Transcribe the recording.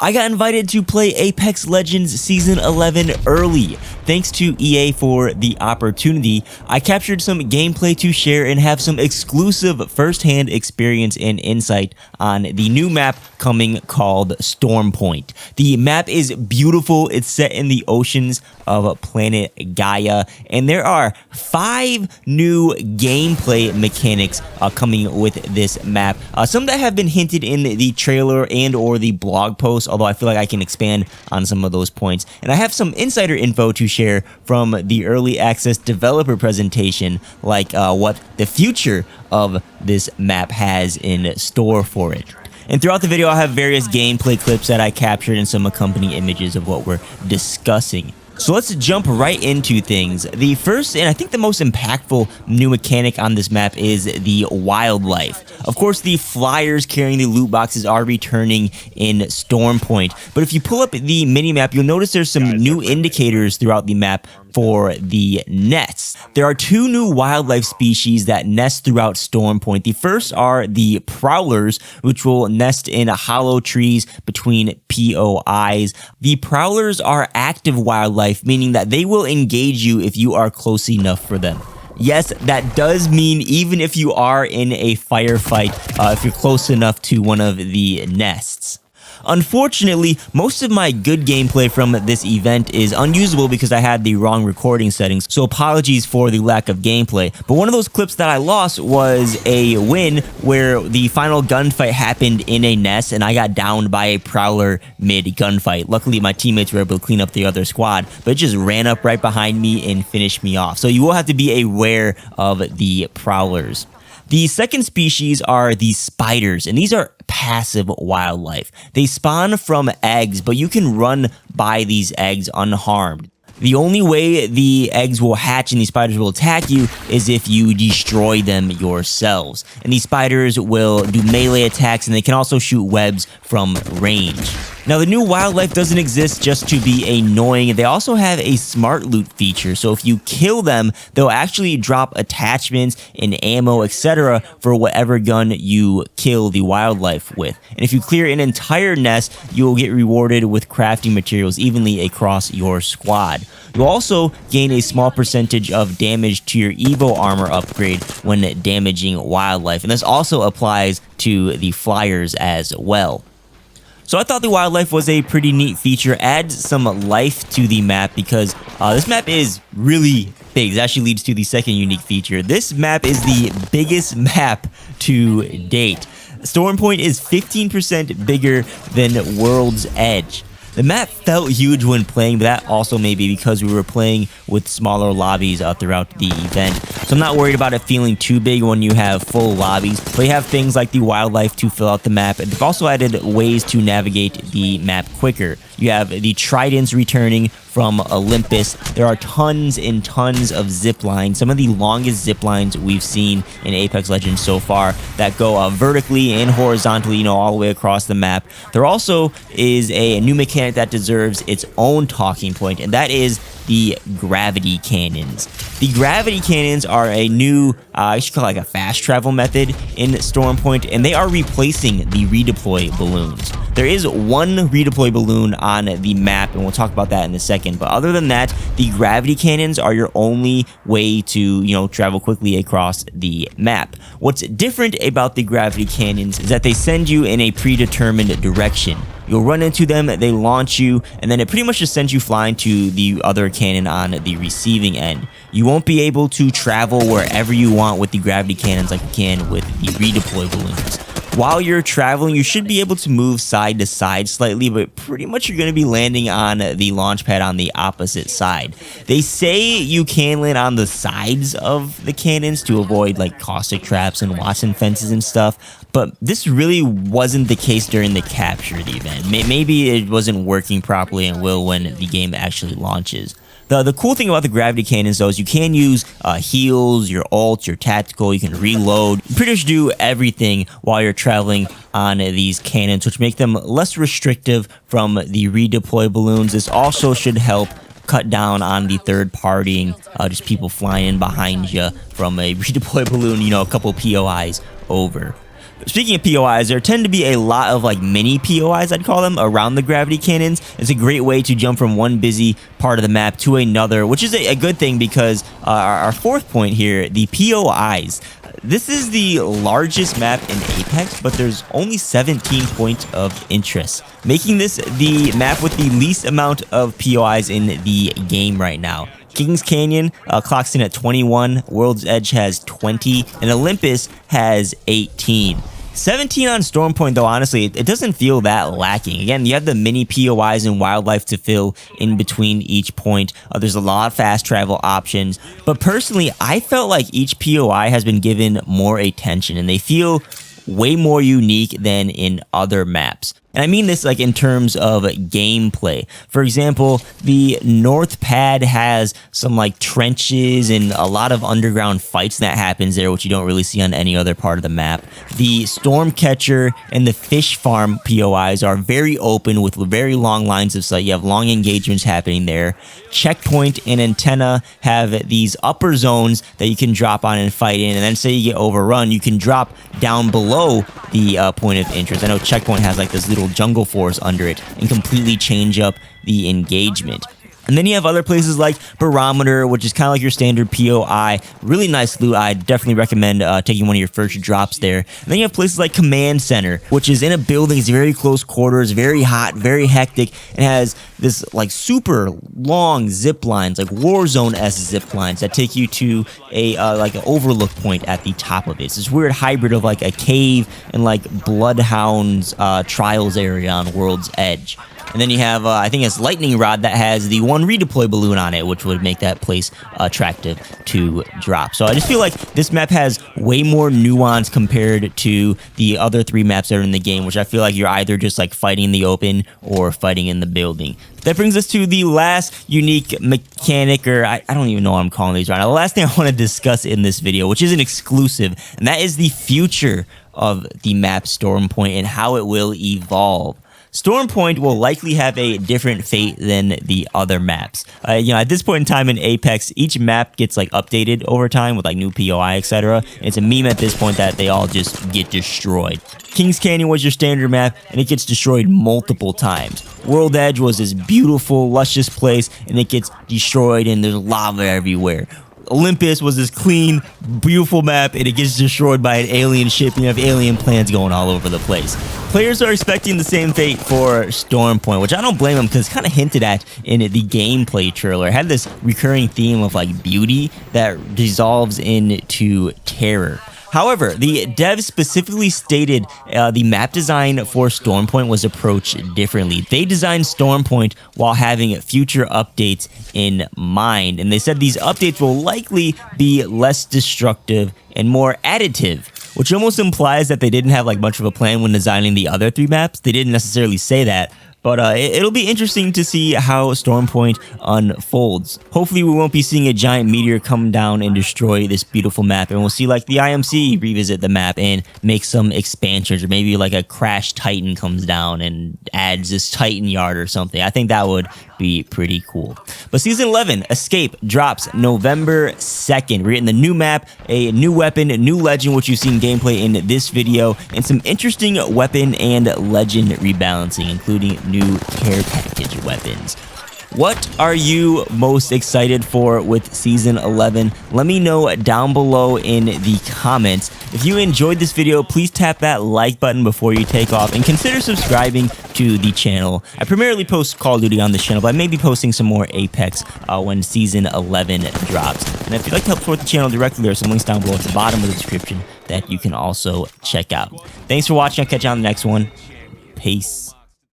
I got invited to play Apex Legends Season 11 early. Thanks to EA for the opportunity. I captured some gameplay to share and have some exclusive first-hand experience and insight on the new map coming called Stormpoint. The map is beautiful. It's set in the oceans of planet Gaia, and there are 5 new gameplay mechanics coming with this map. Some that have been hinted in the trailer and or the blog post, although I feel like I can expand on some of those points. And I have some insider info to share from the early access developer presentation, like what the future of this map has in store for it. And throughout the video, I'll have various gameplay clips that I captured and some accompanying images of what we're discussing. So let's jump right into things. The first and I think the most impactful new mechanic on this map is the wildlife. Of course, the flyers carrying the loot boxes are returning in Stormpoint, but if you pull up the minimap, you'll notice there's some new indicators throughout the map for the nests. There are 2 new wildlife species that nest throughout Stormpoint. The first are the Prowlers, which will nest in hollow trees between POIs. The Prowlers are active wildlife, meaning that they will engage you if you are close enough for them. Yes, that does mean even if you are in a firefight, if you're close enough to one of the nests. Unfortunately, most of my good gameplay from this event is unusable because I had the wrong recording settings, so apologies for the lack of gameplay. But one of those clips that I lost was a win where the final gunfight happened in a nest and I got downed by a Prowler mid-gunfight. Luckily, my teammates were able to clean up the other squad, but it just ran up right behind me and finished me off. So you will have to be aware of the Prowlers. The second species are the spiders, and these are passive wildlife. They spawn from eggs, but you can run by these eggs unharmed. The only way the eggs will hatch and these spiders will attack you is if you destroy them yourselves. And these spiders will do melee attacks, and they can also shoot webs from range. Now, the new wildlife doesn't exist just to be annoying. They also have a smart loot feature, so if you kill them, they'll actually drop attachments and ammo, etc. for whatever gun you kill the wildlife with. And if you clear an entire nest, you'll get rewarded with crafting materials evenly across your squad. You'll also gain a small percentage of damage to your Evo armor upgrade when damaging wildlife, and this also applies to the flyers as well. So I thought the wildlife was a pretty neat feature, adds some life to the map because this map is really big. This actually leads to the second unique feature. This map is the biggest map to date. Stormpoint is 15% bigger than World's Edge. The map felt huge when playing, but that also may be because we were playing with smaller lobbies throughout the event. So I'm not worried about it feeling too big when you have full lobbies. But you have things like the wildlife to fill out the map. And they've also added ways to navigate the map quicker. You have the Tridents returning from Olympus. There are tons and tons of ziplines, some of the longest ziplines we've seen in Apex Legends so far that go vertically and horizontally, all the way across the map. There also is a new mechanic that deserves its own talking point, and that is the gravity cannons. The gravity cannons are a new, I should call it like a fast travel method in Stormpoint, and they are replacing the redeploy balloons. There is one redeploy balloon on the map, and we'll talk about that in a second. But other than that, the gravity cannons are your only way to, travel quickly across the map. What's different about the gravity cannons is that they send you in a predetermined direction. You'll run into them, they launch you, and then it pretty much just sends you flying to the other cannon on the receiving end. You won't be able to travel wherever you want with the gravity cannons like you can with the redeploy balloons. While you're traveling, you should be able to move side to side slightly, but pretty much you're going to be landing on the launch pad on the opposite side. They say you can land on the sides of the cannons to avoid like caustic traps and Watson fences and stuff, but this really wasn't the case during the capture of the event. Maybe it wasn't working properly and will when the game actually launches. The cool thing about the gravity cannons, though, is you can use heals, your ults, your tactical, you can reload. You pretty much do everything while you're traveling on these cannons, which make them less restrictive from the redeploy balloons. This also should help cut down on the third partying, just people flying in behind you from a redeploy balloon, a couple POIs over. Speaking of POIs, there tend to be a lot of like mini POIs, I'd call them, around the gravity cannons. It's a great way to jump from one busy part of the map to another, which is a good thing because our fourth point here, the POIs. This is the largest map in Apex, but there's only 17 points of interest, making this the map with the least amount of POIs in the game right now. Kings Canyon clocks in at 21, World's Edge has 20, and Olympus has 18. 17 on Storm Point, though, honestly, it doesn't feel that lacking. Again, you have the mini POIs and wildlife to fill in between each point. There's a lot of fast travel options. But personally, I felt like each POI has been given more attention, and they feel way more unique than in other maps. And I mean this like in terms of gameplay. For example, the North Pad has some like trenches and a lot of underground fights that happens there, which you don't really see on any other part of the map. The Stormcatcher and the Fish Farm POIs are very open with very long lines of sight. You have long engagements happening there. Checkpoint and Antenna have these upper zones that you can drop on and fight in, and then say you get overrun, you can drop down below the point of interest. I know Checkpoint has like this little jungle forest under it and completely change up the engagement. And then you have other places like Barometer, which is kind of like your standard POI. Really nice loot. I definitely recommend taking one of your first drops there. And then you have places like Command Center, which is in a building. It's very close quarters, very hot, very hectic, and has this like super long zip lines, like Warzone-esque zip lines that take you to a like an overlook point at the top of it. It's this weird hybrid of like a cave and like Bloodhound's trials area on World's Edge. And then you have, I think it's Lightning Rod that has the one redeploy balloon on it, which would make that place attractive to drop. So I just feel like this map has way more nuance compared to the other three maps that are in the game, which I feel like you're either just like fighting in the open or fighting in the building. That brings us to the last unique mechanic, or I don't even know what I'm calling these right now. The last thing I want to discuss in this video, which is an exclusive, and that is the future of the map Storm Point and how it will evolve. Storm Point will likely have a different fate than the other maps. At this point in time in Apex, each map gets like updated over time with like new POI, etc. It's a meme at this point that they all just get destroyed. Kings Canyon was your standard map, and it gets destroyed multiple times. World Edge was this beautiful, luscious place, and it gets destroyed, and there's lava everywhere. Olympus was this clean, beautiful map, and it gets destroyed by an alien ship, and you have alien planets going all over the place. Players are expecting the same fate for Storm Point, which I don't blame them because it's kind of hinted at in the gameplay trailer. It had this recurring theme of like beauty that dissolves into terror. However, the devs specifically stated the map design for Storm Point was approached differently. They designed Storm Point while having future updates in mind, and they said these updates will likely be less destructive and more additive, which almost implies that they didn't have like much of a plan when designing the other three maps. They didn't necessarily say that. But it'll be interesting to see how Storm Point unfolds. Hopefully we won't be seeing a giant meteor come down and destroy this beautiful map, and we'll see like the IMC revisit the map and make some expansions, or maybe like a Crash Titan comes down and adds this Titan yard or something. I think that would be pretty cool. But Season 11, Escape, drops November 2nd. We're getting the new map, a new weapon, a new legend, which you've seen gameplay in this video, and some interesting weapon and legend rebalancing, including new care package weapons. What are you most excited for with Season 11? Let me know down below in the comments. If you enjoyed this video, please tap that like button before you take off and consider subscribing to the channel. I primarily post Call of Duty on this channel, but I may be posting some more Apex when Season 11 drops. And if you'd like to help support the channel directly, there are some links down below at the bottom of the description that you can also check out. Thanks for watching. I'll catch you on the next one. Peace.